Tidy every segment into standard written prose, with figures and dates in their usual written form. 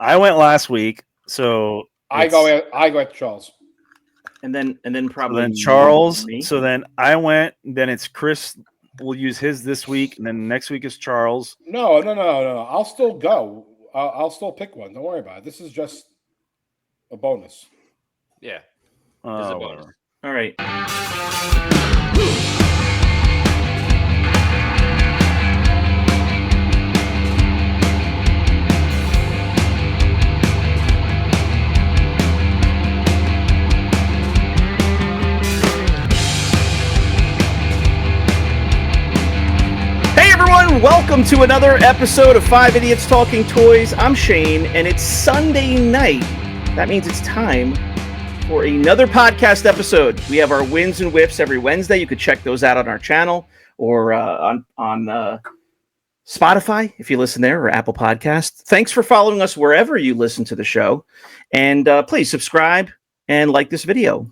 I went last week, so I go at Charles. And then probably then Charles. me. So then I went. Then it's Chris. Will use his this week, and then next week is Charles. No. I'll still go. I'll still pick one. Don't worry about it. This is just a bonus. Yeah. Oh, a bonus. All right. Welcome to another episode of 5 Idiots Talking Toys. I'm Shane, and it's Sunday night. That means it's time for another podcast episode. We have our wins and whiffs every Wednesday. You could check those out on our channel or on Spotify if you listen there, or Apple Podcast. Thanks for following us wherever you listen to the show. And please subscribe and like this video.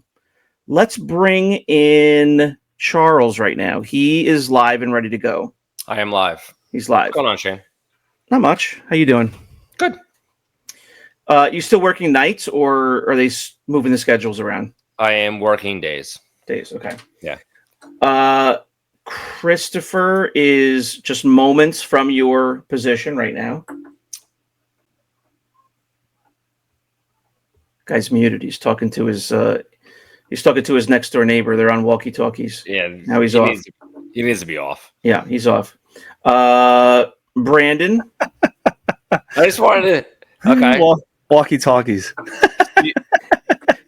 Let's bring in Charles right now. He is live and ready to go. I am live. He's live. What's going on, Shane? Not much. How you doing? Good. You still working nights, or are they moving the schedules around? I am working days. Days, okay. Yeah. Christopher is just moments from your position right now. Guy's muted. He's talking to his next door neighbor. They're on walkie-talkies. Yeah. Now he's off. He needs to be off. Yeah, he's off. Brandon. I just wanted to. Okay. Walkie-talkies.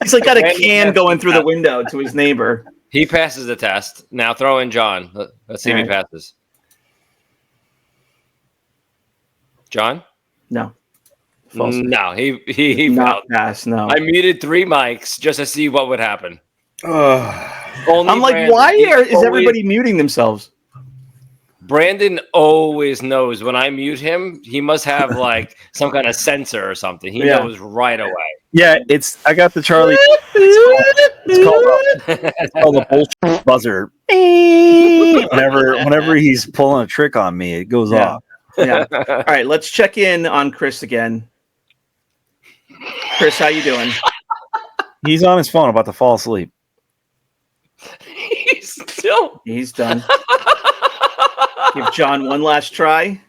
He's like got a can going through the window to his neighbor. He passes the test. Now throw in John. Let's see if he passes. John? No. False. No, he not pass. No. I muted 3 mics just to see what would happen. I'm like, why is everybody muting themselves? Brandon always knows when I mute him. He must have like some kind of sensor or something. He knows right away. Yeah, I got the Charlie. It's called a bullshit buzzer. Whenever he's pulling a trick on me, it goes off. Yeah. All right, let's check in on Chris again. Chris, how you doing? He's on his phone, about to fall asleep. He's done. Give John one last try.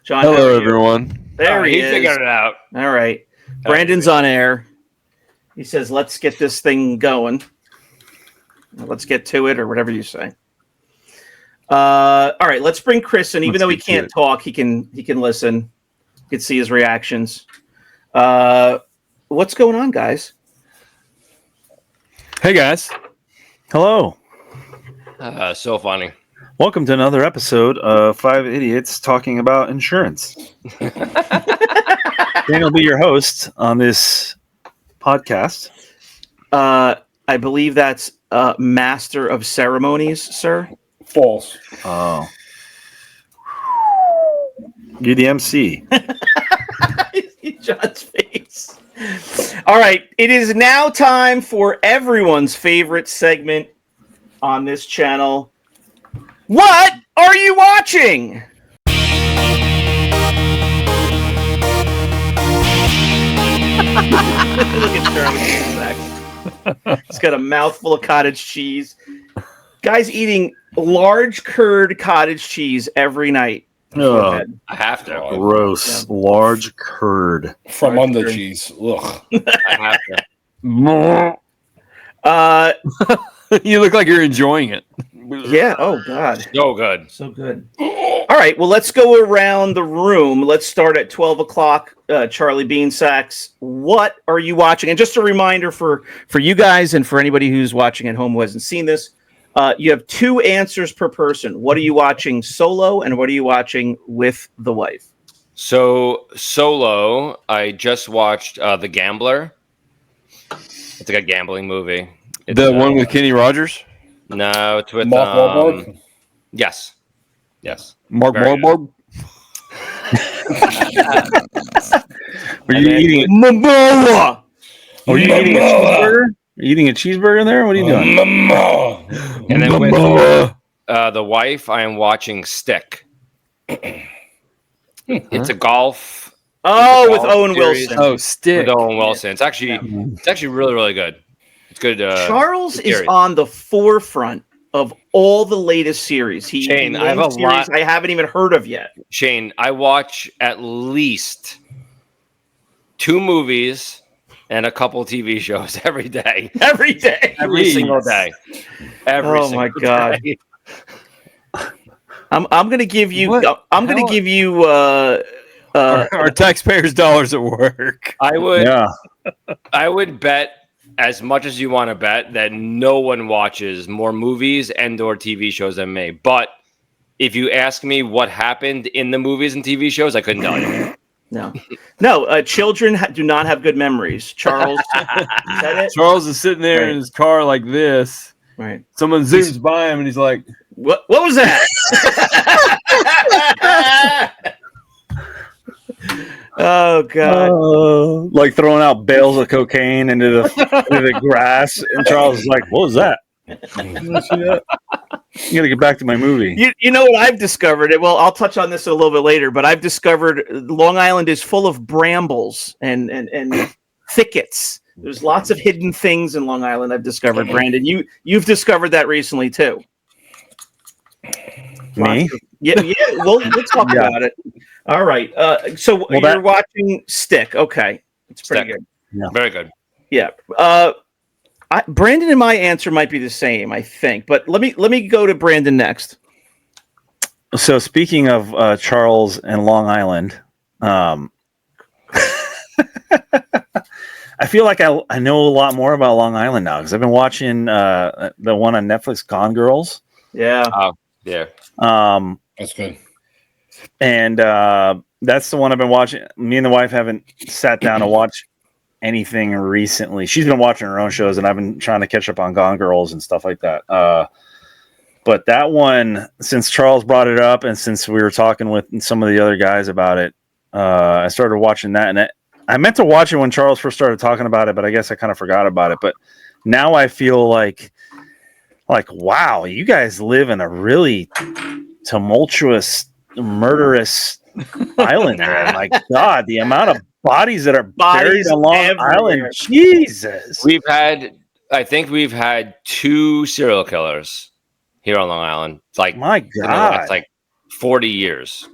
John, hello, everyone. There he is. Figured it out. All right. Brandon's on air. He says, let's get this thing going. Let's get to it, or whatever you say. All right, let's bring Chris in. Even though he can't talk, he can listen. You can see his reactions. What's going on, guys? Hey, guys. Hello. So funny. Welcome to another episode of 5 Idiots Talking About Insurance. Dan will be your host on this podcast. I believe that's Master of Ceremonies, sir. False. Oh. You're the MC. John's face. All right. It is now time for everyone's favorite segment on this channel. What are you watching? Look at Charlie. He's got a mouthful of cottage cheese. Guy's eating large curd cottage cheese every night. Oh, I have to. Gross. Yeah. Large curd. From under cheese. Ugh. I have to. You look like you're enjoying it. Yeah. Oh, God. So good. So good. All right. Well, let's go around the room. Let's start at 12 o'clock. Charlie Beansacks, what are you watching? And just a reminder for you guys and for anybody who's watching at home who hasn't seen this, you have 2 answers per person. What are you watching solo, and what are you watching with the wife? So, solo, I just watched The Gambler. It's like a gambling movie. It's, the one with Kenny Rogers? No, it's with Mark Wahlberg. Yes. Mark Wahlberg. Are you eating? Are you eating a cheeseburger? Are you eating a cheeseburger in there? What are you doing? And then with the wife, I am watching Stick. It's a golf. Oh, with golf Owen series. Wilson. Oh, stick. With Owen Wilson. It's actually really, really good. It's good. Charles good is series. on the forefront of all the latest series. Shane, I have named a series lot- I haven't even heard of yet. Shane, I watch at least 2 movies and a couple TV shows every day. Every day. Every Jeez. single day. Every Oh, single my God. day. I'm gonna give you. What? I'm gonna How- give you. Our taxpayers' dollars at work. I would bet as much as you want to bet that no one watches more movies and/or TV shows than me. But if you ask me what happened in the movies and TV shows, I couldn't tell you. No. Children do not have good memories. Charles said it. Charles is sitting there in his car like this. Right. Someone zooms by him and he's like, What was that? Oh God! Like throwing out bales of cocaine into the grass, and Charles is like, "What was that? You wanna see that? You gotta get back to my movie." You know what I've discovered? Well, I'll touch on this a little bit later, but I've discovered Long Island is full of brambles and thickets. There's lots of hidden things in Long Island. I've discovered, Brandon. You've discovered that recently too. Me? Yeah. We'll talk about it. All right. So you're watching Stick. Okay, it's pretty good. Yeah. Very good. Yeah. Brandon and my answer might be the same, I think. But let me go to Brandon next. So speaking of Charles and Long Island, I feel like I know a lot more about Long Island now because I've been watching the one on Netflix, Gone Girls. Yeah. Yeah. That's good. And that's the one I've been watching. Me and the wife haven't sat down to watch anything recently. She's been watching her own shows, and I've been trying to catch up on Gone Girls and stuff like that. But that one, since Charles brought it up, and since we were talking with some of the other guys about it, I started watching that. And I meant to watch it when Charles first started talking about it, but I guess I kind of forgot about it. But now I feel like, wow, you guys live in a really tumultuous, murderous island there. My God, the amount of bodies that are buried on Long Island. Jesus. I think we've had 2 serial killers here on Long Island. It's like, my in the God, last, like 40 years.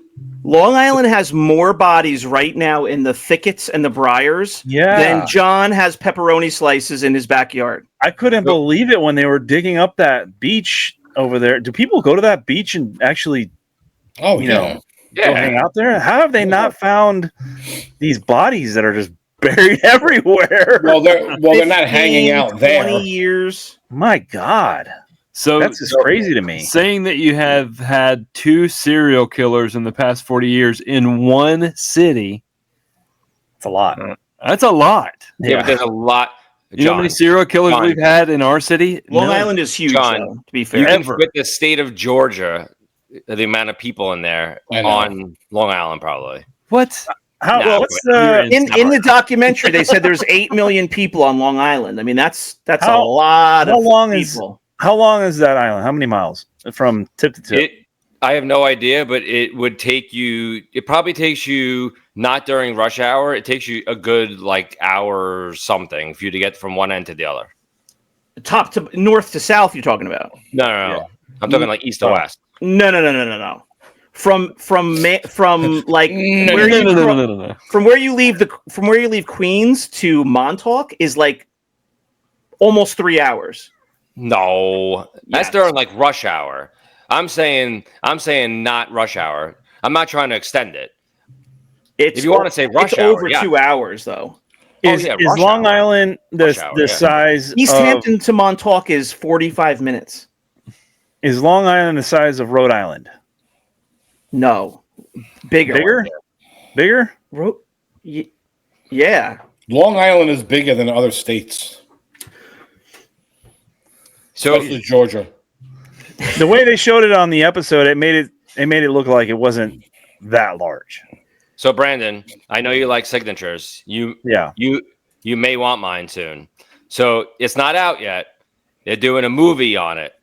Long Island has more bodies right now in the thickets and the briars than John has pepperoni slices in his backyard. I couldn't believe it when they were digging up that beach over there. Do people go to that beach and actually, go hang out there? How have they not found these bodies that are just buried everywhere? Well, they're not hanging out there. 20 years. My God. so That's just crazy to me. saying that you have had 2 serial killers in the past 40 years in one city. It's a lot. That's a lot. Yeah, but there's a lot. You know how many serial killers John. we've had in our city? Long None. Island is huge, John, though, to be You fair. can fit the state of Georgia, the amount of people in there I know. on Long Island, probably. What? How? No, What's you're the? In the documentary, they said there's 8 million people on Long Island. I mean, that's a How- lot how of long is- people. How long is that island? How many miles from tip to tip? I have no idea, but it would take you. It probably takes you not during rush hour. It takes you a good hour or something for you to get from one end to the other. Top to north to south, you're talking about? No. I'm talking like east to west. No. From like where you No. from where you leave Queens to Montauk is like almost 3 hours. No, that's Yes. during rush hour. I'm saying not rush hour. I'm not trying to extend it. It's If you want to say rush it's hour, over yeah. 2 hours though. Is rush Long hour. Island Rush hour, the yeah. size East of, Hampton to Montauk is 45 minutes. is Long Island the size of Rhode Island? No, bigger. Bigger? Yeah. Long Island is bigger than other states, So especially Georgia. The way they showed it on the episode, it made it look like it wasn't that large. So Brandon, I know you like signatures. You may want mine soon. So it's not out yet. They're doing a movie on it.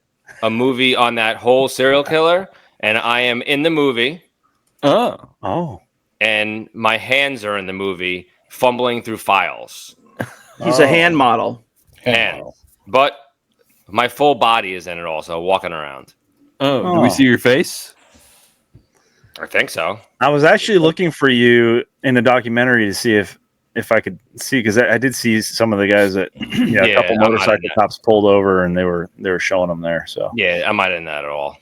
A movie on that whole serial killer, and I am in the movie. Oh. Oh. and my hands are in the movie fumbling through files. He's a hand model. Hands. But my full body is in it also, walking around. Oh, do we see your face? I think so. I was actually looking for you in the documentary to see if I could see, because I did see some of the guys that a couple motorcycle cops pulled over and they were showing them there. So yeah, I'm not in that at all.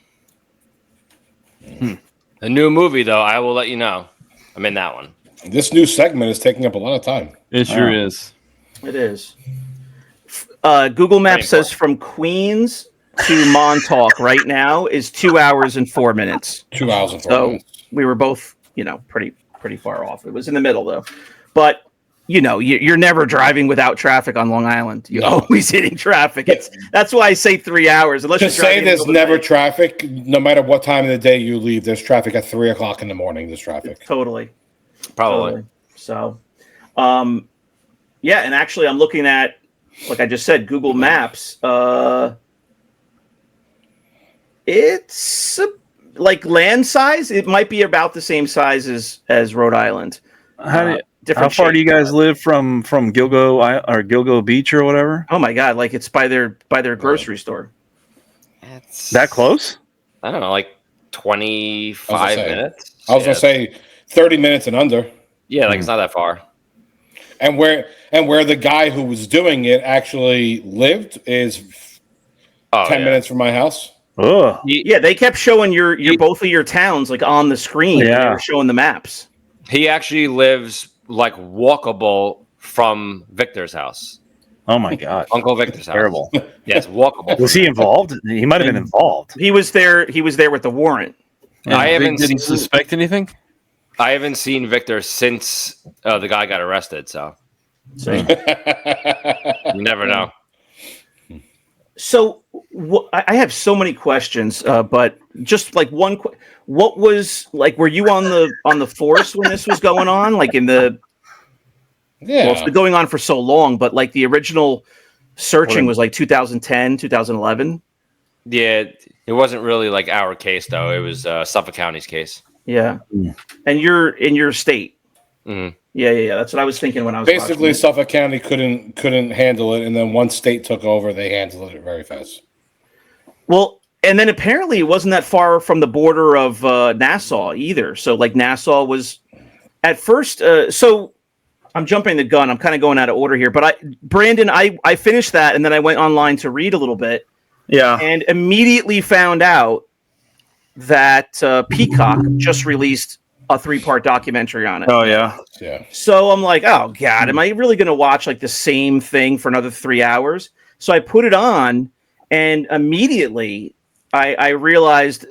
A new movie though, I will let you know. I'm in that one. This new segment is taking up a lot of time. It sure is. It is. Google Maps says from Queens to Montauk right now is 2 hours and 4 minutes. 2 hours and 4 So minutes. we were both, pretty far off. It was in the middle though. But you're never driving without traffic on Long Island. You're always hitting traffic. That's why I say 3 hours. Unless To you're say driving there's in the never night. traffic, no matter what time of the day you leave, there's traffic at 3 o'clock in the morning. There's traffic. Totally. Probably. So, yeah, and actually, I'm looking at, like I just said, Google Maps. It's like land size. It might be about the same size as Rhode Island. How far do you guys live from Gilgo or Gilgo Beach or whatever? Oh my God! Like it's by their grocery store. It's That close? I don't know, like 25 minutes. I was gonna say 30 minutes and under. Yeah, like it's not that far. And where the guy who was doing it actually lived is 10 minutes from my house. Oh, Yeah, they kept showing your both of your towns like on the screen. Yeah. They were showing the maps. He actually lives like walkable from Victor's house. oh my God! Uncle Victor's house. Terrible. Yes, walkable. Was he involved? He might have been involved. He was there. He was there with the warrant. I Did he suspect anything? haven't seen Victor since the guy got arrested, so you never know. So I have so many questions, but just like one. What was like? Were you on the force when this was going on? Like in the Yeah. well, it's been going on for so long, but like the original searching was like 2010, 2011. Yeah, it wasn't really like our case though. It was Suffolk County's case. Yeah, and you're in your state. Mhm. Yeah. That's what I was thinking when I was Basically, watching it. Suffolk County couldn't handle it, and then once state took over, they handled it very fast. Well, and then apparently it wasn't that far from the border of Nassau either. So like Nassau was at first. So I'm jumping the gun. I'm kind of going out of order here. But Brandon, I finished that and then I went online to read a little bit. Yeah. And immediately found out that Peacock just released a 3-part documentary on it. Oh yeah. Yeah. So I'm like, oh God, am I really going to watch like the same thing for another 3 hours? So I put it on and immediately I realized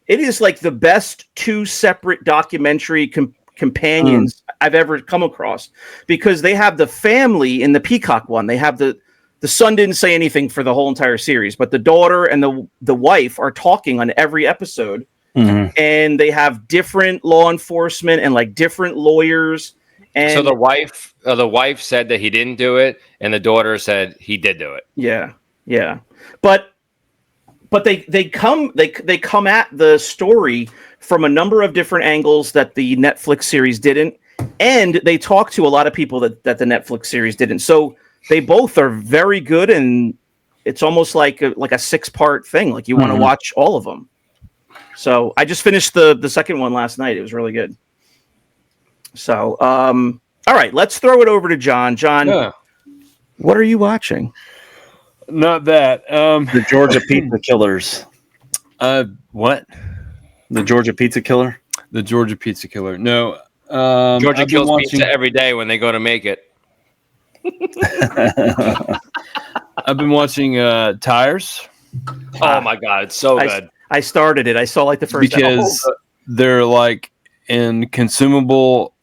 it is like the best 2 separate documentary companions I've ever come across, because they have the family in the Peacock one. They have the son didn't say anything for the whole entire series, but the daughter and the wife are talking on every episode. Mm-hmm. And they have different law enforcement and like different lawyers. And So the wife said that he didn't do it, and the daughter said he did do it. yeah. But they come at the story from a number of different angles that the Netflix series didn't, and they talk to a lot of people that the Netflix series didn't. So they both are very good, and it's almost like a 6-part thing. Like you want to watch all of them. So I just finished the second one last night. It was really good. So all right, let's throw it over to John. John, what are you watching? Not that. The Georgia Pizza Killers. What? The Georgia Pizza Killer. The Georgia Pizza Killer. No. Georgia I've been kills watching- pizza every day when they go to make it. I've been watching Tires Oh my god, it's so good. I started it. I saw like the first because they're like in consumable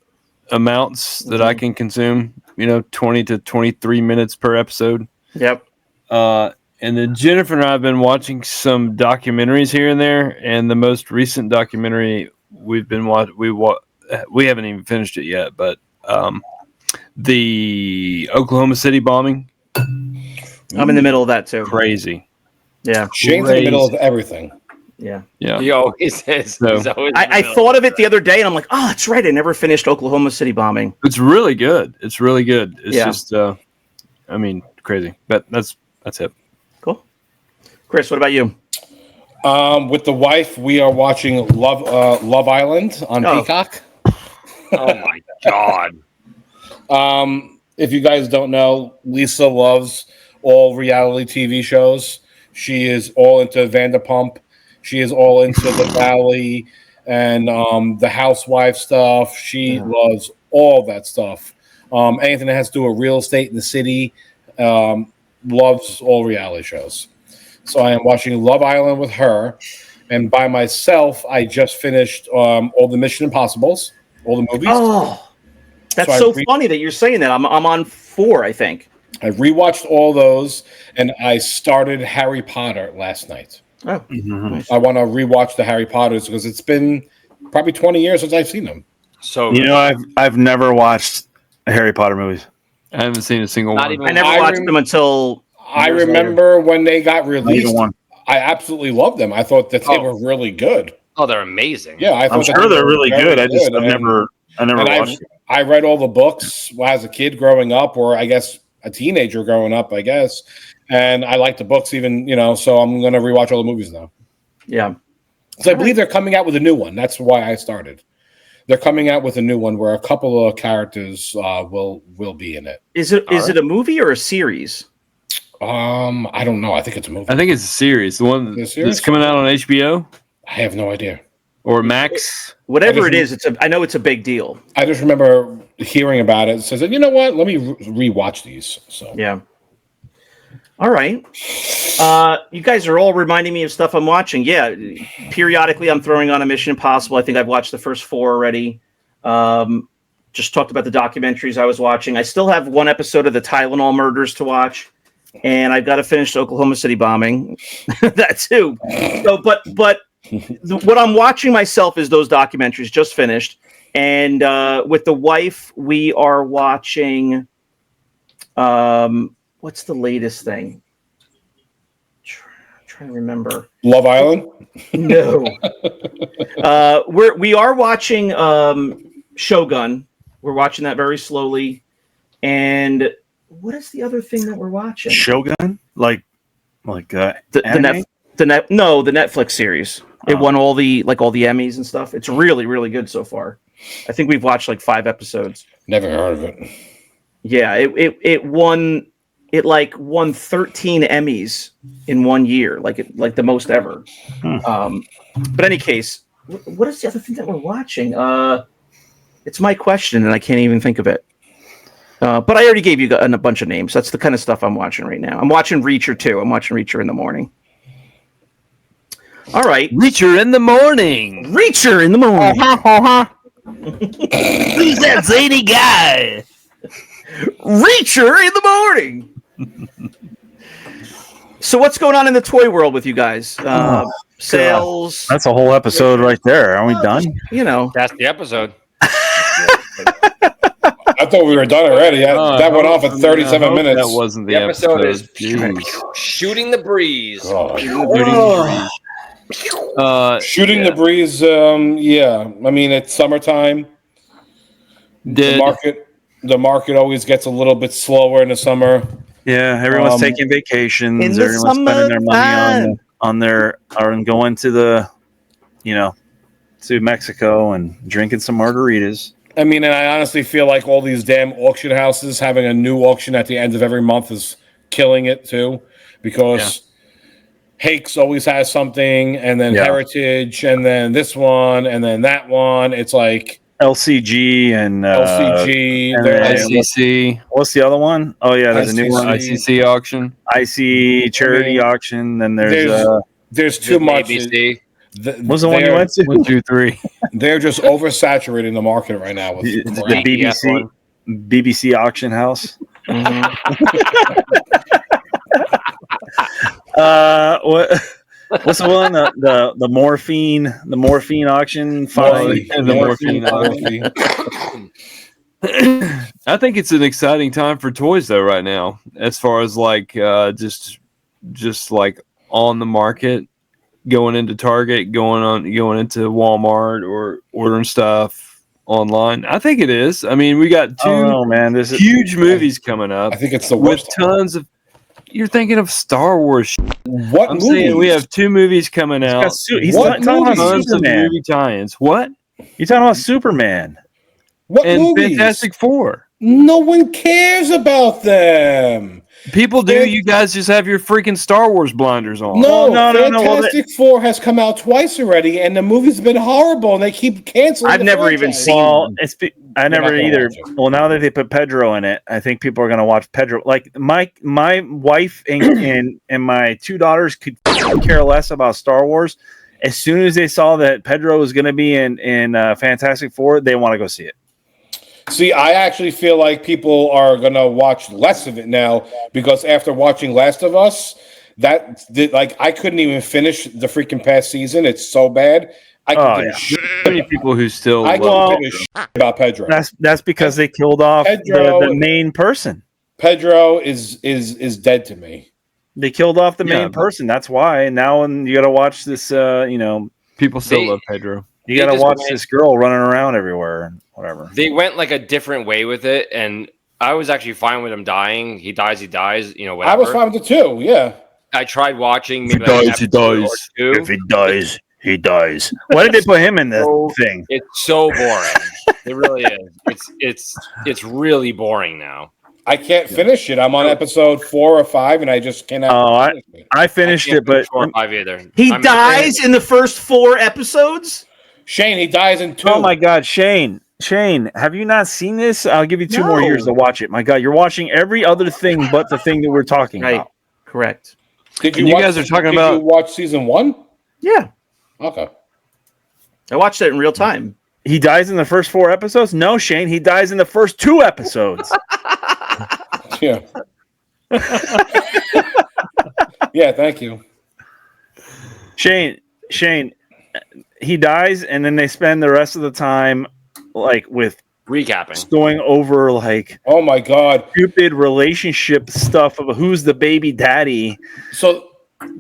amounts that I can consume. 20 to 23 minutes per episode. Yep. And then Jennifer and I have been watching some documentaries here and there, and the most recent documentary we've been we haven't even finished it yet, but the Oklahoma City bombing. I'm in the middle of that too. Crazy. Yeah. Shane's in the middle of everything. Yeah. He always is. So- He's always I thought of it the other day, and I'm like, oh, that's right. I never finished Oklahoma City Bombing. It's really good. It's really good. It's Yeah. just, I mean, crazy. But that's it. Cool. Chris, what about you? With the wife, we are watching Love Island on Oh. Peacock. Oh my god. If you guys don't know, Lisa loves all reality TV shows. She is all into Vanderpump. She is all into The Valley and the housewife stuff. She loves all that stuff. Anything that has to do with real estate in the city. Loves all reality shows. So I am watching Love Island with her. And by myself, I just finished all the Mission Impossibles, all the movies. Oh, that's So so funny that you're saying that. I'm on 4, I think. I rewatched all those, and I started Harry Potter last night. Oh, I want to rewatch the Harry Potters because it's been probably 20 years since I've seen them. So You know, I've never watched a Harry Potter movies. I haven't seen a single Not one. even- I never I watched rem- them until I years remember when they got Not even released. one. I absolutely loved them. I thought that they Oh. were really good. Oh, they're amazing. Yeah, I thought I'm that sure they they're were really very good. I never and watched it. I read all the books as a kid growing up, or I guess a teenager growing up, I guess. And I like the books even, so I'm going to rewatch all the movies now. Yeah. So I believe they're coming out with a new one. That's why I started. They're coming out with a new one where a couple of characters will be in it. Is it a movie or a series? I don't know. I think it's a movie. I think it's a series. The one The series? that's coming out on HBO I have no idea. or Max. Whatever it just- is, I know it's a big deal. I just remember hearing about it. So I said, you know what? Let me rewatch these. So Yeah. All right. You guys are all reminding me of stuff I'm watching. Yeah. Periodically, I'm throwing on a Mission Impossible. I think I've watched the first 4 already. Just talked about the documentaries I was watching. I still have 1 episode of the Tylenol murders to watch, and I've got to finish Oklahoma City Bombing. That too. So, but what I'm watching myself is those documentaries just finished, and with the wife, we are watching. What's the latest thing? Trying to remember. Love Island. No. We are watching Shogun. We're watching that very slowly. And what is the other thing that we're watching? Shogun, like The anime? Netflix series. It Oh. won all the Emmys and stuff. It's really, really good so far. I think we've watched like 5 episodes. Never heard of it. Yeah, it won 13 Emmys in 1 year, like the most ever. But in any case, what is the other thing that we're watching? It's my question, and I can't even think of it. But I already gave you a bunch of names. That's the kind of stuff I'm watching right now. I'm watching Reacher too. I'm watching Reacher in the morning. All right, Reacher in the morning. Reacher in the morning. Who's that zany guy? Reacher in the morning. So what's going on in the toy world with you guys? Sales, That's a whole episode right there. Are we done? That's the episode. I thought we were done already. That went off at 37 minutes. That wasn't the The episode is Jeez. shooting the breeze. Shooting the breeze. Yeah. I mean, it's summertime. The market always gets a little bit slower in the summer. Yeah, everyone's taking vacations. in the Everyone's spending their money summertime. on going to the, to Mexico and drinking some margaritas. I mean, and I honestly feel like all these damn auction houses having a new auction at the end of every month is killing it too, because Hakes always has something, and then Heritage, and then this one, and then that one. It's like LCG and LCG, and they're then- like- ICC, what's the other one? Oh yeah, there's a new one. ICC auction. IC charity auction. Then there's too much. ABC. what's the one you went to? 1, 2, 3. They're just oversaturating the market right now with The crap. BBC auction house. What's the one? The morphine auction. Morphine auction. I think it's an exciting time for toys though right now, as far as just like on the market. going into Target, going into Walmart, or ordering stuff online. I think it is. I mean, we got I don't know, man. This is huge movies coming up. I think it's the with worst. tons of. You're thinking of Star Wars. What I'm movies? saying we have 2 movies coming out. he's What talking about movies? Tons of Superman. movie tie-ins. What? You're talking about Superman. What And movies? Fantastic Four. No one cares about them. People do. Fan- You guys just have your freaking Star Wars blinders on. No, no. Fantastic Four has come out twice already, and the movie's been horrible, and they keep canceling. I've the never even franchise. seen Well, one. I not never gonna either. watch it. Well, now that they put Pedro in it, I think people are going to watch Pedro. Like my wife and my 2 daughters could care less about Star Wars. As soon as they saw that Pedro was going to be in Fantastic Four, they want to go see it. See, I actually feel like people are gonna watch less of it now because after watching Last of Us, I couldn't even finish the freaking past season. It's so bad. I Oh, could yeah. give a shit. So many people who still I love could give a shit about Pedro. That's because they killed off Pedro- the main person. Pedro is dead to me. They killed off the Yeah, main but- person. That's why. And now you got to watch this. people still They- love Pedro. You They got to just watch went- this girl running around everywhere and whatever. They went like a different way with it, and I was actually fine with him dying. He dies, whatever. I was fine with it too. Yeah. I tried watching. If he maybe like an dies, he episode or dies. two. If he dies, he dies. Why did they put him in the So- thing? It's so boring. It really is. It's really boring now. I can't finish it. I'm on episode 4 or 5, and I just cannot. Oh, finish it. I finished I can't it, but finish 4 or 5 either. He I'm- dies in the first 4 episodes. Shane, he dies in 2. oh my God, Shane, have you not seen this? I'll give you 2 more No. years to watch it. My God, you're watching every other thing but the thing that we're talking Right. about. Correct. Did And you guys are talking did about- you watch season 1? Yeah, Okay. I watched it in real time. He dies in the first 4 episodes? No, Shane, he dies in the first 2 episodes. Yeah. Yeah, thank you. Shane, he dies, and then they spend the rest of the time like with recapping. going over like Oh my god. stupid relationship stuff of who's the baby daddy So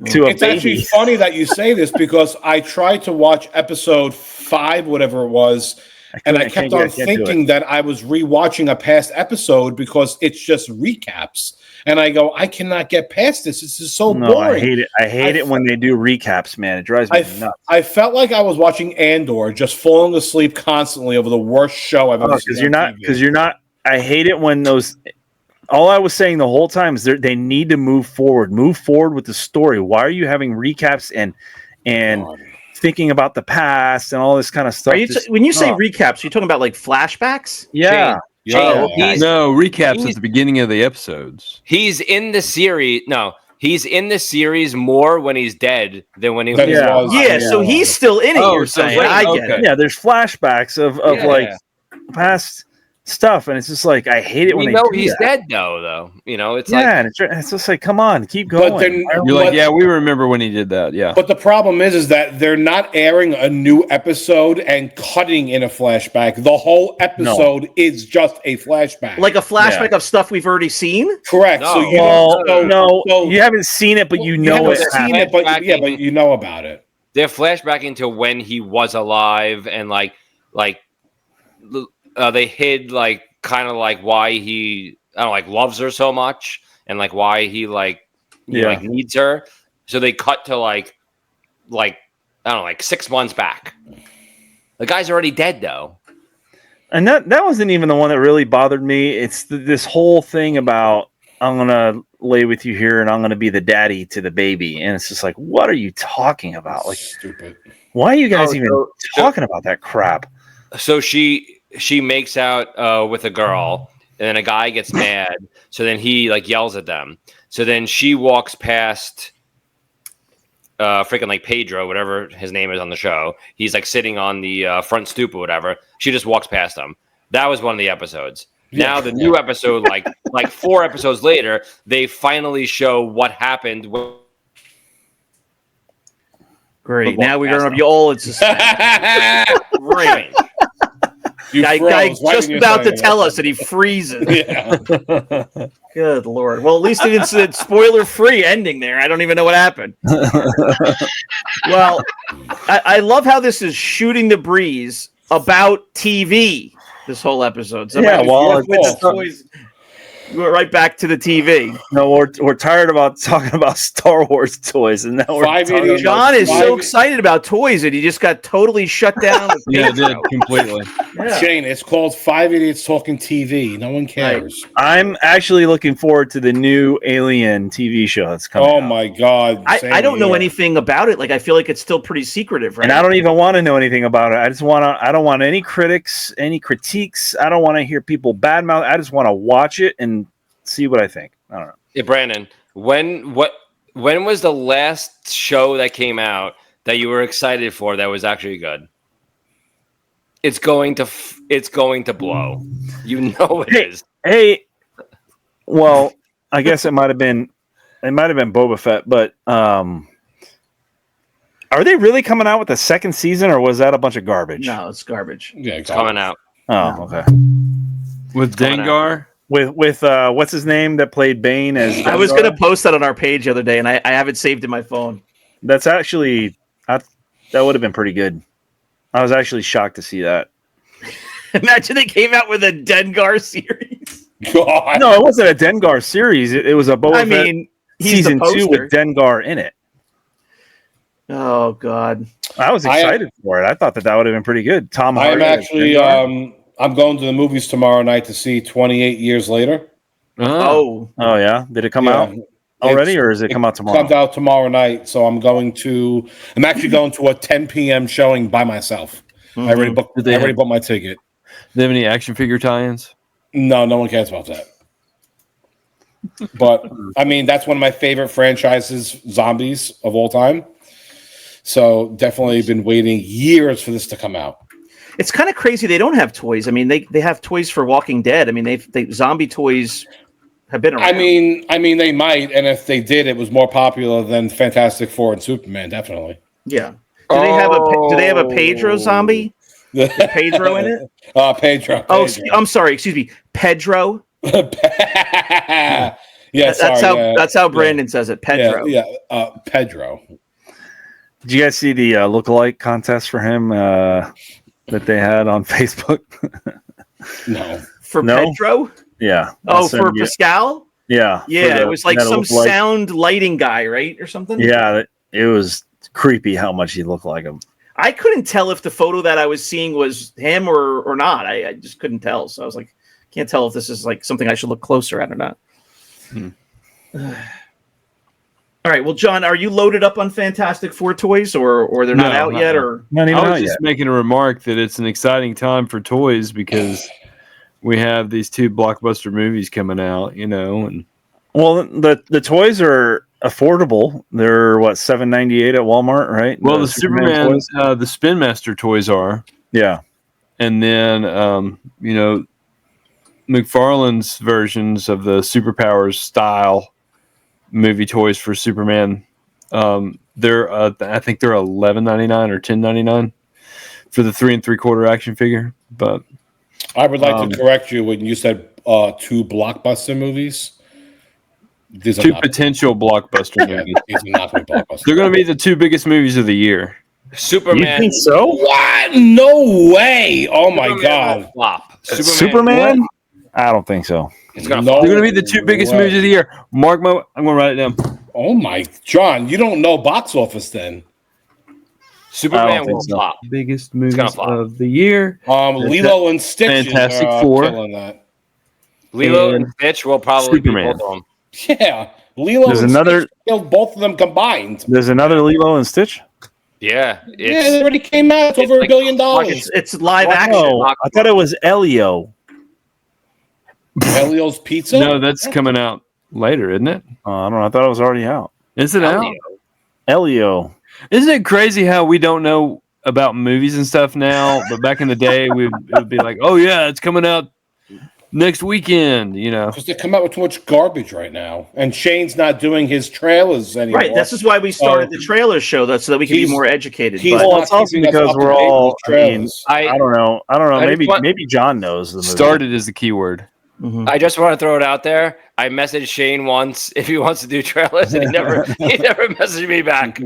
to a it's actually baby. funny that you say this because I tried to watch episode 5, whatever it was, and I kept on thinking that I was rewatching a past episode because it's just recaps. And I go, I cannot get past this. This is so No, boring. I hate it. I hate it when they do recaps, man. It drives me nuts. I felt like I was watching Andor, just falling asleep constantly over the worst show I've ever seen. Because you're not. I hate it when those. All I was saying the whole time is they need to move forward. Move forward with the story. Why are you having recaps and thinking about the past and all this kind of stuff? Are you when you say recaps, you're talking about like flashbacks? Yeah. Yeah. No, recaps he's- at the beginning of the episodes. He's in the series. No, he's in the series more when he's dead than when he Than was. he Yeah. was. Yeah, so he's still in it. Oh, You're so saying wait, I get okay. it. Yeah, there's flashbacks of Yeah. like past stuff, and it's just like I hate it when We they know do he's that. dead though. It's Yeah, like and it's just like, come on, keep going. But then, You're like, but- yeah, we remember when he did that. Yeah. But the problem is that they're not airing a new episode and cutting in a flashback. The whole episode is just a flashback. Like a flashback of stuff we've already seen. correct. No. So you well, don't, no, you haven't seen it, but you know haven't it's seen happening. it, but yeah, but you know about it. they're flashbacking to when he was alive and like they hid like kind of like why he loves her so much and like why he needs her. So they cut to like I don't know, like 6 months back. The guy's already dead though. And that wasn't even the one that really bothered me. It's this whole thing about I'm gonna lay with you here and I'm gonna be the daddy to the baby, and it's just like, what are you talking about? Like, Stupid. why are you guys Oh, even so- talking about that crap? So she makes out with a girl, and then a guy gets mad. So then he like yells at them. So then she walks past freaking like Pedro, whatever his name is on the show. He's like sitting on the front stoop or whatever. She just walks past him. That was one of the episodes. Now the new episode, like 4 episodes later, they finally show what happened. Great. But Now we're walk gonna past be all in suspense. Strange. You Guy froze right just when you about to said tell it. us, and he freezes. Yeah. Good Lord. Well, at least it's a spoiler-free ending there. I don't even know what happened. Well, I love how this is shooting the breeze about TV. This whole episode. Yeah, well, with the toys, we went right back to the TV. No, we're tired about talking about Star Wars toys, and now we're Five talking idiots. about John is so excited about toys, and he just got totally shut down. Yeah, it did completely. Yeah. Shane, it's called Five Idiots Talking TV. No one cares. I'm actually looking forward to the new Alien TV show that's coming. Oh out. my God. I don't know here. anything about it. Like, I feel like it's still pretty secretive, right? And I don't even want to know anything about it. I don't want any critics, any critiques. I don't want to hear people badmouth. I just want to watch it and see what I think. I don't know. Yeah, Brandon, when was the last show that came out that you were excited for that was actually good? It's going to blow. You know it is. Hey, well, I guess it might have been Boba Fett, but are they really coming out with the second season, or was that a bunch of garbage? No, it's garbage. Yeah, It's coming out. Oh, okay. With coming Dengar. With what's his name that played Bane as I was Dengar? going to post that on our page the other day, and I have it saved in my phone. That's actually that would have been pretty good. I was actually shocked to see that. Imagine they came out with a Dengar series. God. No, it wasn't a Dengar series. It was a Boba I Fett mean, he's season the 2 poster. with Dengar in it. Oh God! I was excited for it. I thought that would have been pretty good. Tom Hardy. I'm as actually Dengar. I'm going to the movies tomorrow night to see 28 Years Later. Oh. Oh yeah, did it come Yeah. out already, or does it come out tomorrow? Comes out tomorrow night, so I'm actually going to a 10 p.m. showing by myself. I already booked. Did they I already have- bought my ticket. Do they have any action figure tie-ins? No one cares about that. But I mean, that's one of my favorite franchises, zombies of all time. So definitely been waiting years for this to come out. It's kind of crazy they don't have toys. I mean, they have toys for Walking Dead. I mean, they zombie toys have been around. I mean, they might, and if they did, it was more popular than Fantastic Four and Superman, definitely. yeah. Do they have a Pedro zombie? Is Pedro in it? Pedro. Oh, I'm sorry. Excuse me, Pedro. Yeah, That's how Brandon says it. Pedro. Pedro. Did you guys see the lookalike contest for him that they had on Facebook? No. For No? Pedro? Yeah. Oh, I'll send for you- Pascal? Yeah. Yeah, for it was like that some lookalike. sound lighting guy, right? Or something? Yeah, it was creepy how much he looked like him. I couldn't tell if the photo that I was seeing was him or not. I just couldn't tell. So I was like, can't tell if this is like something I should look closer at or not. All right. Well, John, are you loaded up on Fantastic Four toys or they're not No, out yet? Or Not even I out was yet. just making a remark that it's an exciting time for toys because we have these two blockbuster movies coming out, and Well, the toys are affordable. They're what, $7.98 at Walmart, right? well, the Superman, toys? the Spin Master toys are, Yeah. and then McFarlane's versions of the Superpowers style movie toys for Superman. They're I think they're $11.99 or $10.99 for the 3 3/4 action figure. But I would like to correct you when you said 2 blockbuster movies. These are two not, potential blockbuster yeah, movies. these are not blockbusters. They're going to be the two biggest movies of the year. You Superman. think so? What? No way! Oh my Superman god! will flop. Superman? I don't think so. It's gonna No flop. They're going to be the two biggest way. movies of the year. Mark my. I'm going to write it down. Oh my, John, you don't know box office then. I Superman don't think will so. flop. Biggest movies gonna flop. of the year. Lilo and Stitch Fantastic is Four. killing that. Lilo And and Stitch will probably Superman. be both of them. Yeah, Lilo There's and another- Stitch killed both of them combined. There's another Lilo and Stitch? Yeah, Yeah, it already came out. It's it's over $1 like- billion. it's live action. Oh, I thought it was Elio. Elio's Pizza. No, that's coming out later, isn't it? I don't know. I thought it was already out. Is it out? Elio. Elio. Isn't it crazy how we don't know about movies and stuff now? But back in the day, it would be like, oh, yeah, it's coming out next weekend. You know, Because they come out with too much garbage right now, and Shane's not doing his trailers anymore. Right. This is why we started the trailer show, though, so that we can be more educated. he's But Well, not it's also keeping us because up to we're date with all. his I mean, trailers. I don't know. I Maybe just want- maybe John knows the movie. started is the key word. I just want to throw it out there. I messaged Shane once if he wants to do trailers, and he never messaged me back.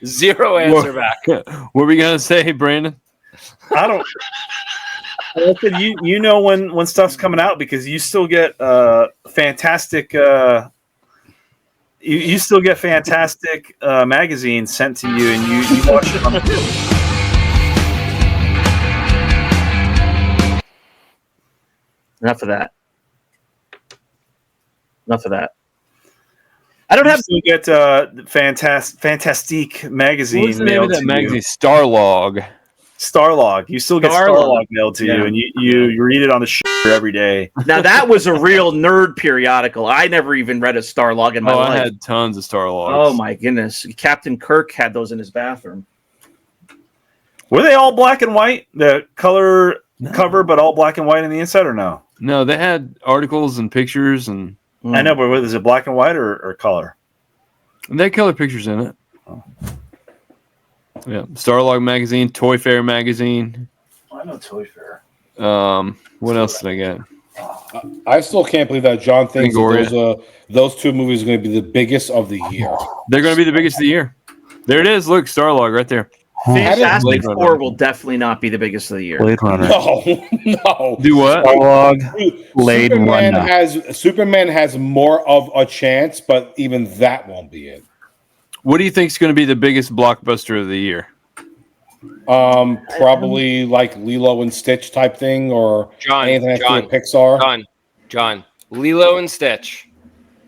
Zero answer back. What were we gonna say, Brandon? I don't. Listen, you know when stuff's coming out because you still get fantastic. You still get fantastic magazines sent to you, and you watch it on the. enough of that. I don't have. You still get Fantastique magazine. What was the name of mailed that to magazine? you. Starlog. You still get Starlog. Starlog mailed to you, and you read it on the every day. Now that was a real nerd periodical. I never even read a Starlog in my Oh, life. I had tons of Starlogs. Oh my goodness! Captain Kirk had those in his bathroom. Were they all black and white? The color cover, but all black and white on the inside, or no? No, they had articles and pictures, and I know, but is it black and white or color? they had color pictures in it. Yeah, Starlog magazine, Toy Fair magazine. I know Toy Fair. What else did I get? I still can't believe that John thinks Fangoria. that those two movies are going to be the biggest of the year. They're going to be the biggest of the year. There it is. Look, Starlog right there. Fantastic Blade Runner. Four will definitely not be the biggest of the year. Blade Runner. No. Do what? Starlog. Blade Runner. Superman has more of a chance, but even that won't be it. What do you think is going to be the biggest blockbuster of the year? Probably like Lilo and Stitch type thing, or anything that has to do with Pixar. John, Lilo and Stitch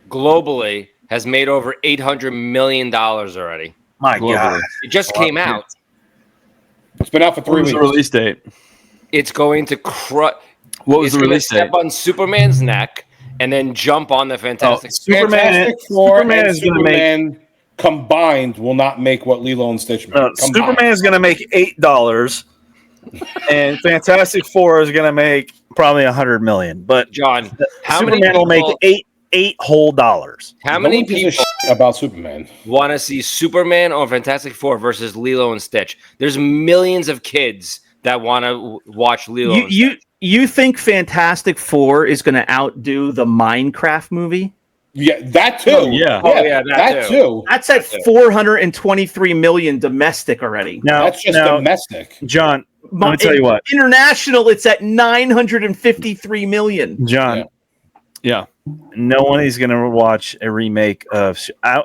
globally has made over $800 million already. My Globally. God. It just came out. It's been out for 3 What was weeks. the release date? It's going to crush. What was the release date? Step on Superman's neck and then jump on the Fantastic. Fantastic Four Superman and is going to make. Superman combined will not make what Lilo and Stitch made. Superman is going to make $8, and Fantastic Four is going to make probably $100 million. But John, how Superman many people, will make eight whole dollars. How No many one gives a people shit about Superman? want to see Superman or Fantastic Four versus Lilo and Stitch? There's millions of kids that want to watch Lilo. and Stitch. You think Fantastic Four is going to outdo the Minecraft movie? Yeah, that too. Oh, yeah. Oh, yeah, that too. That's at 423 million domestic already. Now, That's just domestic. John, let me tell you what. International, it's at 953 million. John, Yeah. no one is going to watch a remake of.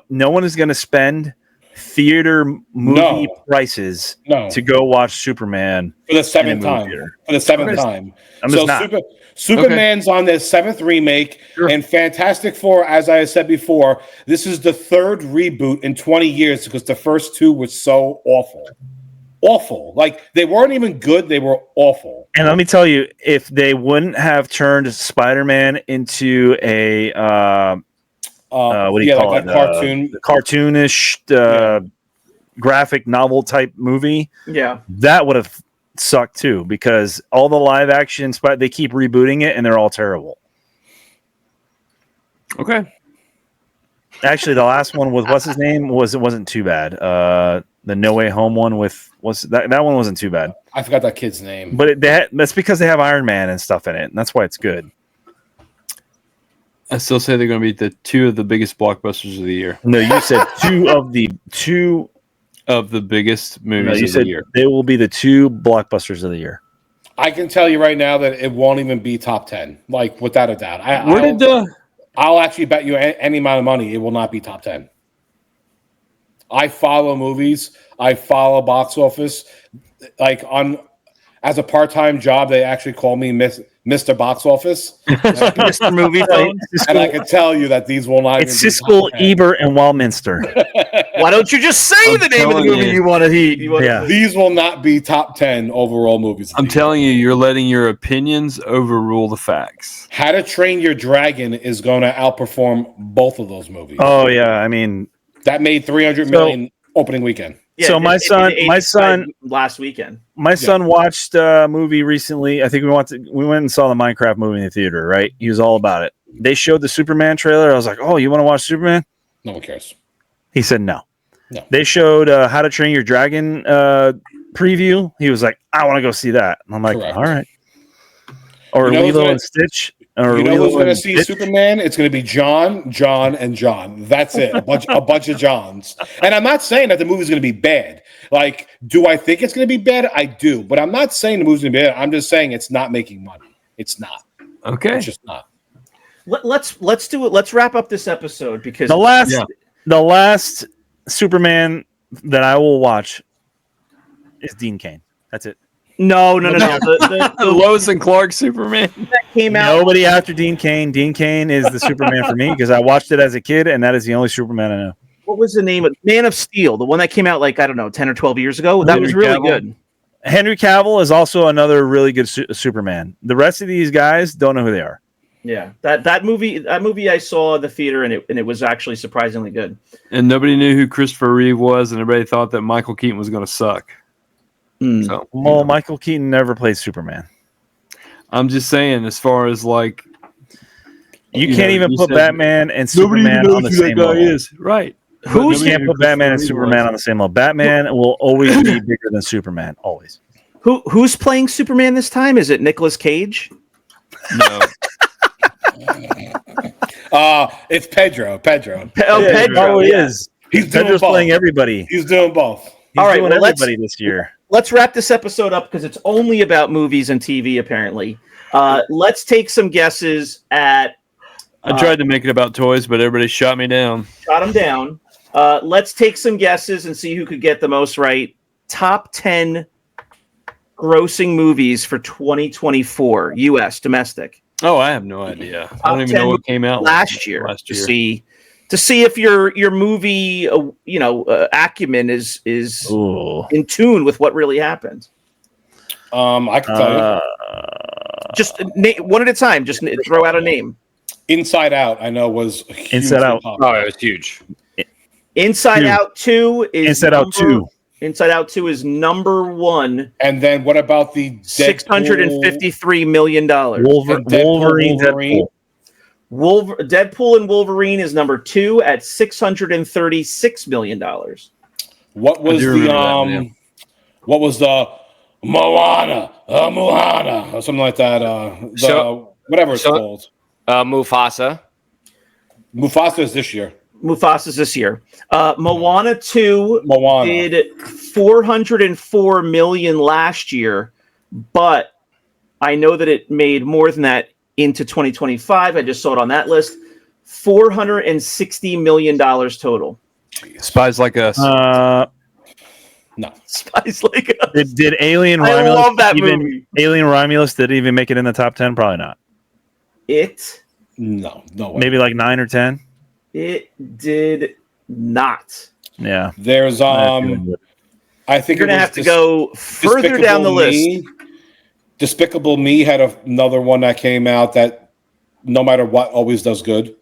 No one is going to spend theater movie prices to go watch Superman For the seventh in a movie time. theater. For the seventh time. I'm just not. Superman's on their seventh remake, and Fantastic Four, as I said before, this is the third reboot in 20 years because the first two were so awful. Awful. Like, they weren't even good, they were awful. And let me tell you, if they wouldn't have turned Spider-Man into a what do you call it? Cartoon. Cartoonish graphic novel type movie. Yeah. That would have sucked too because all the live action they keep rebooting it and they're all terrible. Okay. Actually, the last one with what's his name wasn't too bad. The No Way Home one that one wasn't too bad. I forgot that kid's name. But that's because they have Iron Man and stuff in it, and that's why it's good. I still say they're going to be the two of the biggest blockbusters of the year. No, you said two of the biggest movies you of said the year. they will be the two blockbusters of the year. I can tell you right now that it won't even be top 10, like without a doubt. I'll actually bet you any amount of money it will not be top 10. I follow movies. I follow box office. Like as a part-time job, they actually call me Mr. Box Office. Mr. Movie Phone. And I can tell you that these will not It's even be Siskel, top 10. Ebert, and Wallminster. Why don't you just say the name of the telling movie you. you want to hear? Yeah. These will not be top 10 overall movies. of I'm the year. telling you, you're letting your opinions overrule the facts. How to Train Your Dragon is going to outperform both of those movies. Oh yeah, I mean, That made $300 million opening weekend. Yeah, So my son last weekend. My son watched a movie recently. I think we went and saw the Minecraft movie in the theater, right? He was all about it. They showed the Superman trailer. I was like, "Oh, you want to watch Superman?" No one cares. He said no. No. They showed How to Train Your Dragon preview. He was like, "I want to go see that." And I'm like, Correct. "All right." Or Lilo and Stitch. Or you know Lilo who's going to and see Stitch? Superman? It's going to be John, and John. That's it. A bunch of Johns. And I'm not saying that the movie's going to be bad. Like, do I think it's going to be bad? I do. But I'm not saying the movie's going to be bad. I'm just saying it's not making money. It's not. Okay. It's just not. Let's do it. Let's wrap up this episode because the last Superman that I will watch is Dean Cain. That's it. No. The Lois and Clark Superman that came out. Nobody after Dean Cain. Dean Cain is the Superman for me because I watched it as a kid, and that is the only Superman I know. What was the name of Man of Steel? The one that came out like, I don't know, 10 or 12 years ago? That was really good. Henry Cavill is also another really good Superman. The rest of these guys don't know who they are. Yeah, that movie I saw at the theater, and it was actually surprisingly good. and nobody knew who Christopher Reeve was, and everybody thought that Michael Keaton was going to suck. So, Well, Michael Keaton never played Superman. I'm just saying, as far as like, You can't even put said- Batman and nobody even Superman knows on the who same that guy level. is, right? Who's Nobody can't knew put Batman and Christopher Reeve Superman was. on the same level? Batman will always be bigger than Superman. Always. Who's playing Superman this time? Is it Nicolas Cage? No, It's Pedro. Pedro. Probably yeah. is. He's doing Pedro's both. playing everybody. He's doing both. He's All right, doing well, let's- everybody this year. Let's wrap this episode up because it's only about movies and TV, apparently. Let's take some guesses at I tried to make it about toys, but everybody shot me down. shot them down. Let's take some guesses and see who could get the most right. Top 10 grossing movies for 2024, U.S. domestic. Oh, I have no idea. I don't even know what came out last year. Last year. To see if your movie acumen is Ooh. in tune with what really happened. I can tell you. Just one at a time. Just throw out a name. Inside Out, I know, was hugely Inside Out. popular. Oh, it was huge. Inside 2. Out 2 is Inside Out 2. Inside Out 2 is number 1. And then what about the $653 million. Wolverine. Wolverine. Deadpool and Wolverine is number 2 at $636 million. What was do the remember that, yeah. What was the Moana, or something like that? Whatever it's called. Mufasa. Mufasa is this year. Mufasa's this year. Moana 2 Moana. did $404 million last year, but I know that it made more than that into 2025. I just saw it on that list. $460 million total. Spies Like Us. No. Spies Like Us. Did Alien I Romulus love that movie. Alien Romulus did it even make it in the top 10? Probably not. No way. Maybe like 9 or 10. It did not. Yeah. There's I think You're gonna have to go further down the list. Despicable Me had another one that came out that no matter what always does good.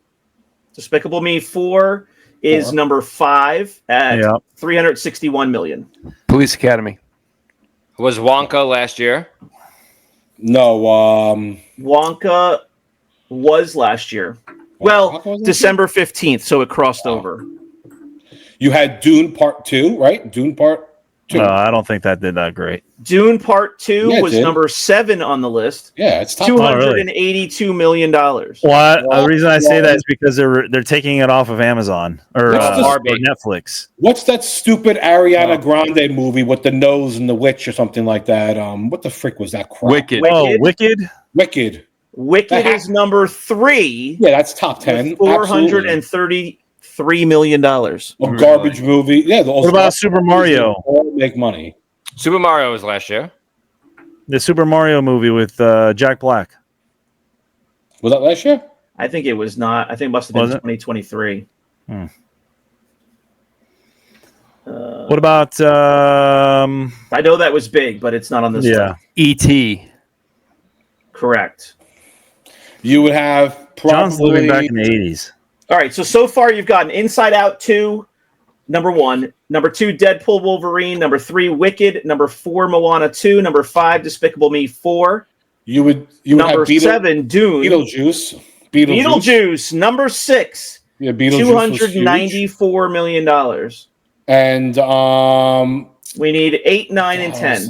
Despicable Me 4 is number 5 at $361 million. Police Academy. Was Wonka last year? No, Wonka was last year. Wonka was last December 15th, so it crossed over. you had Dune Part 2, right? Dune Part 2. No, I don't think that did that great. Dune Part 2 Yeah, it was did. number 7 on the list. Yeah, it's top. $282 million. Well, the reason I say that is because they're taking it off of Amazon or Netflix. What's that stupid Ariana Grande movie with the nose and the witch or something like that? What the frick was that crap? Wicked. Oh, Wicked. Wicked is number 3. Yeah, that's top 10. $433 million. A garbage movie. Yeah. What about Super Mario? All make money. Super Mario was last year. The Super Mario movie with Jack Black. Was that last year? I think it was not. I think it must have been Was it? 2023. What about I know that was big, but it's not on this list. E.T. Correct. You would have probably. John's living back in the 80s. All right, so far you've gotten Inside Out 2, Number 1. Number 2, Deadpool Wolverine. Number 3, Wicked. Number 4, Moana 2. Number 5, Despicable Me 4. You would Number 7, Dune. Beetlejuice. Number 6. Yeah, Beetlejuice $294 million. And we need 8, 9, and 10.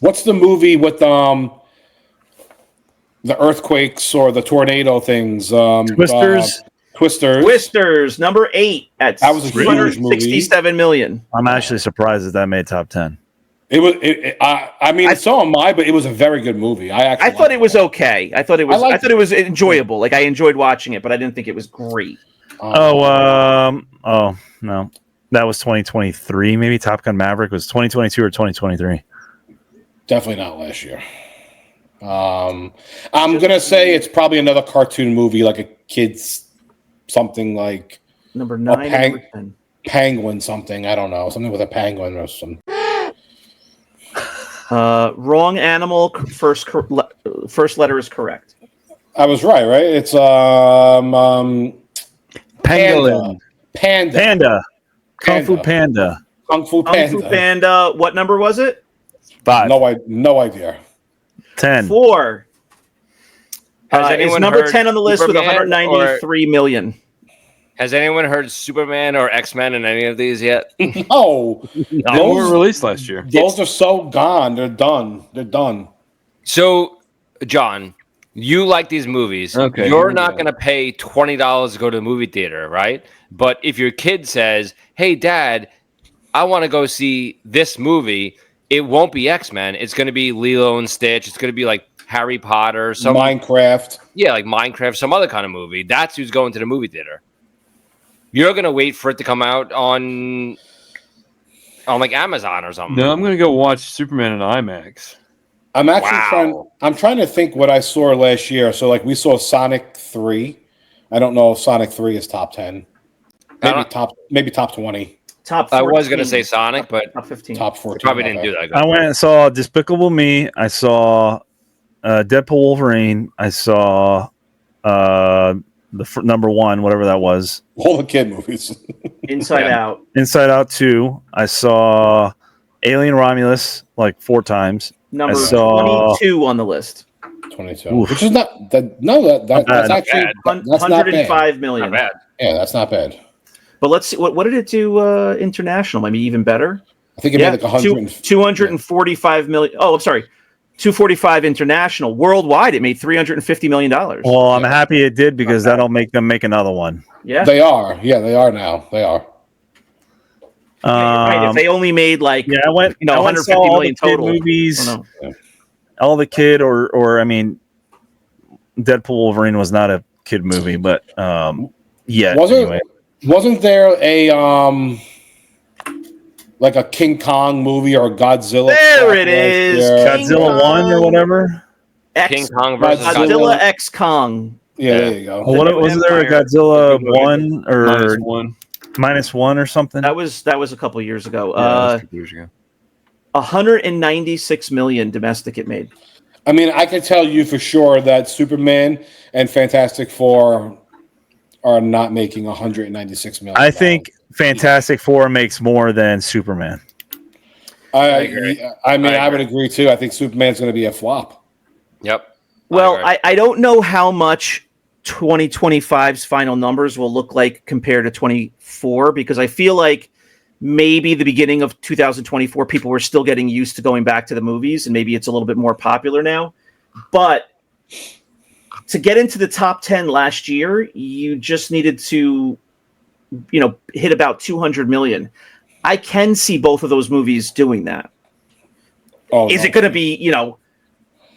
What's the movie with the earthquakes or the tornado things? Twisters. Twisters. Number 8 at that was a huge movie. $267 million. I'm actually surprised that made top 10. It was. So am I, but it was a very good movie. I thought it was okay. I thought it was enjoyable. Like I enjoyed watching it, but I didn't think it was great. Oh no, that was 2023. Maybe Top Gun Maverick was 2022 or 2023. Definitely not last year. I'm gonna say it's probably another cartoon movie, like a kid's something like number 9, number 10. Penguin something. I don't know, something with a penguin or something. Wrong animal. First letter is correct. I was right. It's Pangolin. Panda. Kung Fu Panda. Kung Fu Panda. What number was it? 5. No idea. 10. 4. It's number 10 on the list Superman with 193 million. Has anyone heard Superman or X-Men in any of these yet? No. They were released last year. Those are so gone. They're done. So, John, you like these movies. Okay. You're not going to pay $20 to go to the movie theater, right? But if your kid says, hey, Dad, I want to go see this movie, it won't be X-Men. It's going to be Lilo and Stitch. It's going to be like Harry Potter. Minecraft. Yeah, like Minecraft, some other kind of movie. That's who's going to the movie theater. You're going to wait for it to come out on like Amazon or something. No, I'm going to go watch Superman in IMAX. I'm actually trying to think what I saw last year. So like we saw Sonic 3. I don't know if Sonic 3 is top 10. Maybe top 20. Top 14. I was going to say Sonic, but top 15. Top 14. Probably didn't do that good. I went and saw Despicable Me. I saw Deadpool Wolverine. I saw number 1, whatever that was. All the kid movies. Inside Out. Inside Out 2. I saw Alien Romulus like 4 times. Number 22 on the list. 22. Oof. Which is not that. No, that's actually bad. that's not 105 bad. million. Not bad. Yeah, that's not bad. But let's see. What did it do international? Maybe even better. I think it made like 245 million. Oh, I'm sorry. 245 international. Worldwide, it made $350 million. Well, I'm happy it did because that'll make them make another one. Yeah, they are. Yeah, they are now. They are. Right. If they only made like I went 150 million total movies, all the kid or I mean, Deadpool Wolverine was not a kid movie, but wasn't there a like a King Kong movie or a Godzilla? There it is, Godzilla 1 or whatever. King Kong versus Godzilla X Kong. Yeah, there you go. What wasn't there a Godzilla 1 or -1 or something? That was a couple of years ago. A couple years ago. 196 million domestic it made. I mean, I can tell you for sure that Superman and Fantastic Four are not making 196 million. I think Fantastic Four makes more than Superman. I agree. I would agree too. I think Superman's going to be a flop. Yep. Well, I don't know how much 2025's final numbers will look like compared to 24 because I feel like maybe the beginning of 2024 people were still getting used to going back to the movies and maybe it's a little bit more popular now. But to get into the top 10 last year, you just needed to hit about 200 million. I can see both of those movies doing that. Is it going to be,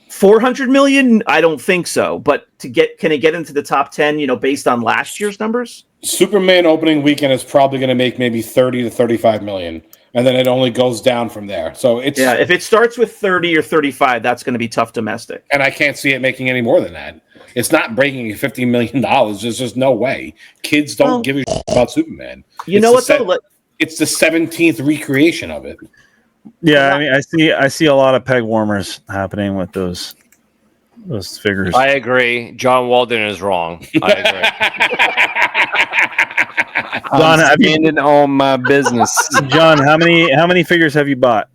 400 million? I don't think so. But can it get into the top 10, based on last year's numbers? Superman opening weekend is probably going to make maybe 30 to 35 million. And then it only goes down from there. So if it starts with 30 or 35, that's going to be tough domestic. And I can't see it making any more than that. It's not breaking $50 million. There's just no way. Kids don't give a shit about Superman. It's the 17th recreation of it. Yeah, I mean, I see a lot of peg warmers happening with those figures. I agree. John Walden is wrong. I agree. John, I'm standing on my business. John, how many figures have you bought?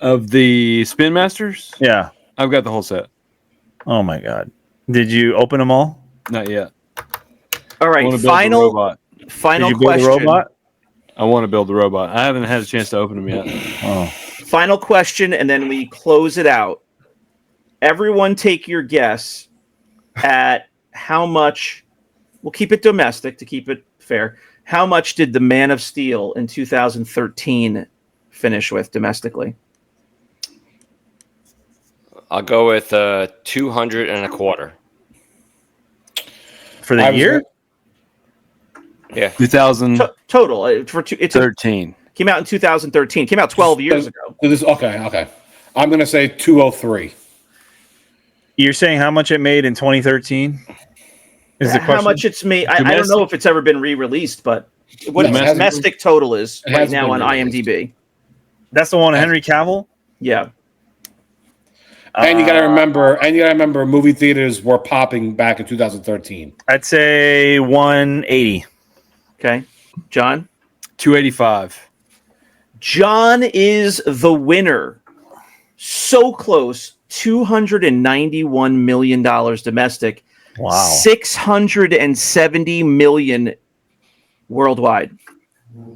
Of the Spin Masters? Yeah. I've got the whole set. Oh my god. Did you open them all? Not yet. All I right, want to build the final robot. Did you build question. the robot? I want to build the robot. I haven't had a chance to open them yet. Oh. Final question, and then we close it out. Everyone take your guess at how much, we'll keep it domestic to keep it fair. How much did the Man of Steel in 2013 finish with domestically? I'll go with 200 and a quarter. For the year? Yeah. 2013. Total. Came out in 2013. Came out 12 years ago. Okay. I'm going to say 203. You're saying how much it made in 2013? Is the question? How much it's made? I don't know if it's ever been re-released, but what its domestic total is right now on IMDb. That's the one, Henry Cavill? Yeah. And you got to remember, movie theaters were popping back in 2013. I'd say 180. Okay. John? 285. John is the winner. So close. $291 million domestic. Wow. $670 million worldwide.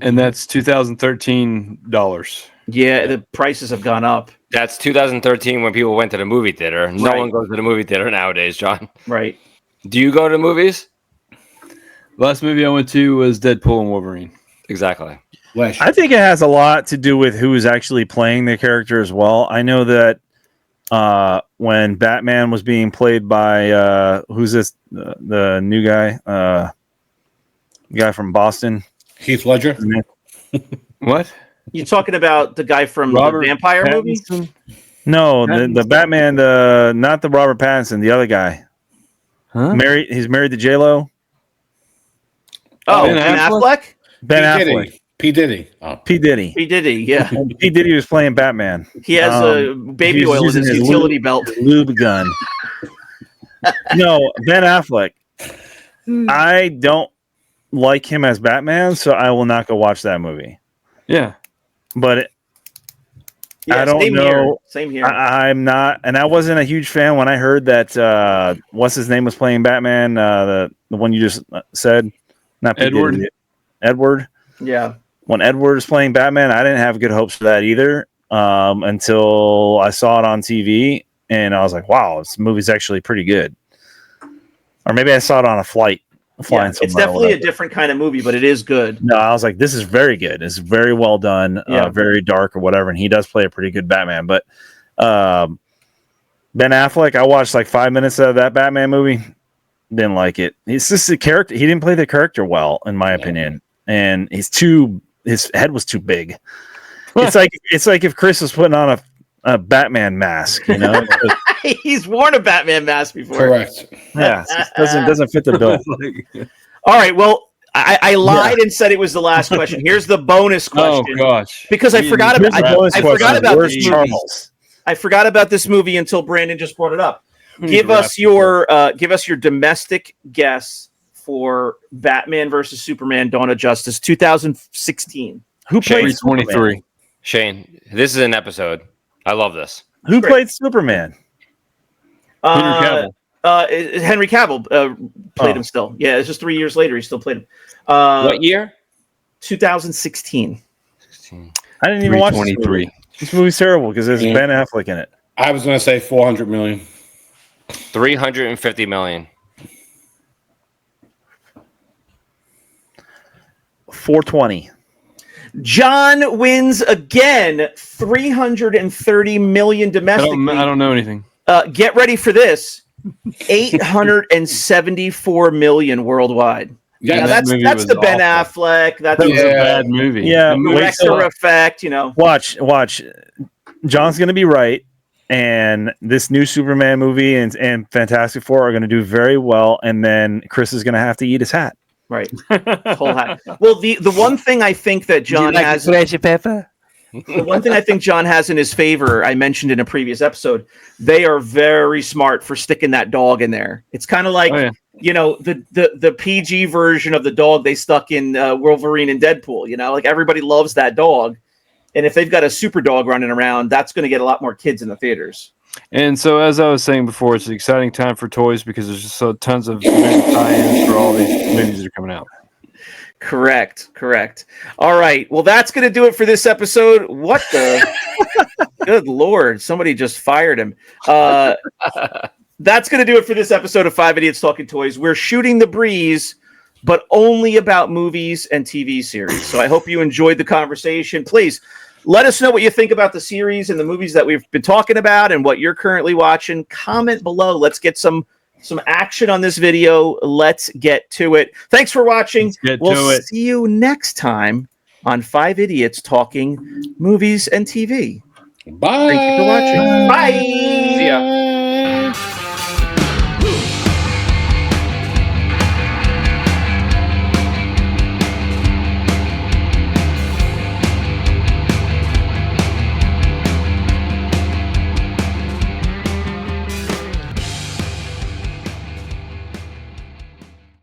And that's 2013 dollars. Yeah, the prices have gone up. That's 2013 when people went to the movie theater. No Right. one goes to the movie theater nowadays, John. Right. Do you go to movies? Last movie I went to was Deadpool and Wolverine. Exactly. I think it has a lot to do with who is actually playing the character as well. I know that when Batman was being played by who's this? The new guy, the guy from Boston, Heath Ledger. What? You talking about the guy from Robert the vampire movie? No, the Batman, not the Robert Pattinson, the other guy. Huh? He's married to J-Lo. Oh, Ben Ben Affleck? Affleck? Ben Affleck. P. Diddy. Oh. P. Diddy. P. Diddy, yeah. P. Diddy was playing Batman. He has a baby he was oil in using his his utility belt. Lube gun. No, Ben Affleck. I don't like him as Batman, so I will not go watch that movie. Yeah. But Yeah, I don't same know. Here. Same here. I'm not, and I wasn't a huge fan when I heard that. What's his name was playing Batman? The one you just said, not P. Edward. Diddy. Edward. Yeah. When Edward was playing Batman, I didn't have good hopes for that either. Until I saw it on TV, and I was like, "Wow, this movie's actually pretty good." Or maybe I saw it on a flight. Flying It's definitely a different kind of movie, but it is good. No, I was like, this is very good. It's very well done, very dark or whatever. And he does play a pretty good Batman. But Ben Affleck, I watched like 5 minutes of that Batman movie. Didn't like it. It's just the character. He didn't play the character well, in my opinion. And his head was too big. It's like if Chris was putting on a Batman mask, you know? He's worn a Batman mask before. Correct. Yeah, it doesn't fit the bill. All right, well, I lied and said it was the last question. Here's the bonus question. Oh gosh! Because I forgot about I forgot about Where's this Charles? movie. I forgot about this movie until Brandon just brought it up. Give us your domestic guess for Batman versus Superman: Dawn of Justice, 2016. Who played 23. Shane, this is an episode. I love this. Who played Superman? Henry Cavill played him still. Yeah, it's just 3 years later. He still played him. What year? 2016. I didn't even watch this movie. This movie's terrible because there's Ben Affleck in it. I was going to say 400 million. 350 million. 420. John wins again. 330 million domestically. I don't know anything. Get ready for this. 874 million worldwide. Yeah, now, that's the Ben Affleck. That's That was a bad movie. Yeah, Director effect. You know, watch. John's gonna be right, and this new Superman movie and Fantastic Four are gonna do very well, and then Chris is gonna have to eat his hat. right? Whole hat. Well, the one thing I think that John has. Flashy pepper. The one thing I think John has in his favor, I mentioned in a previous episode, they are very smart for sticking that dog in there. It's kind of like, the PG version of the dog they stuck in Wolverine and Deadpool. Like everybody loves that dog. And if they've got a super dog running around, that's going to get a lot more kids in the theaters. And so, as I was saying before, it's an exciting time for toys because there's just tons of tie-ins for all these movies that are coming out. Correct. All right. Well, that's going to do it for this episode. What the? Good Lord. Somebody just fired him. That's going to do it for this episode of 5 Idiots Talking Toys. We're shooting the breeze, but only about movies and TV series. So I hope you enjoyed the conversation. Please let us know what you think about the series and the movies that we've been talking about and what you're currently watching. Comment below. Let's get some action on this video. Let's get to it. Thanks for watching. We'll see you next time on 5 Idiots Talking Movies and TV. Bye. Thank you for watching. Bye. See ya.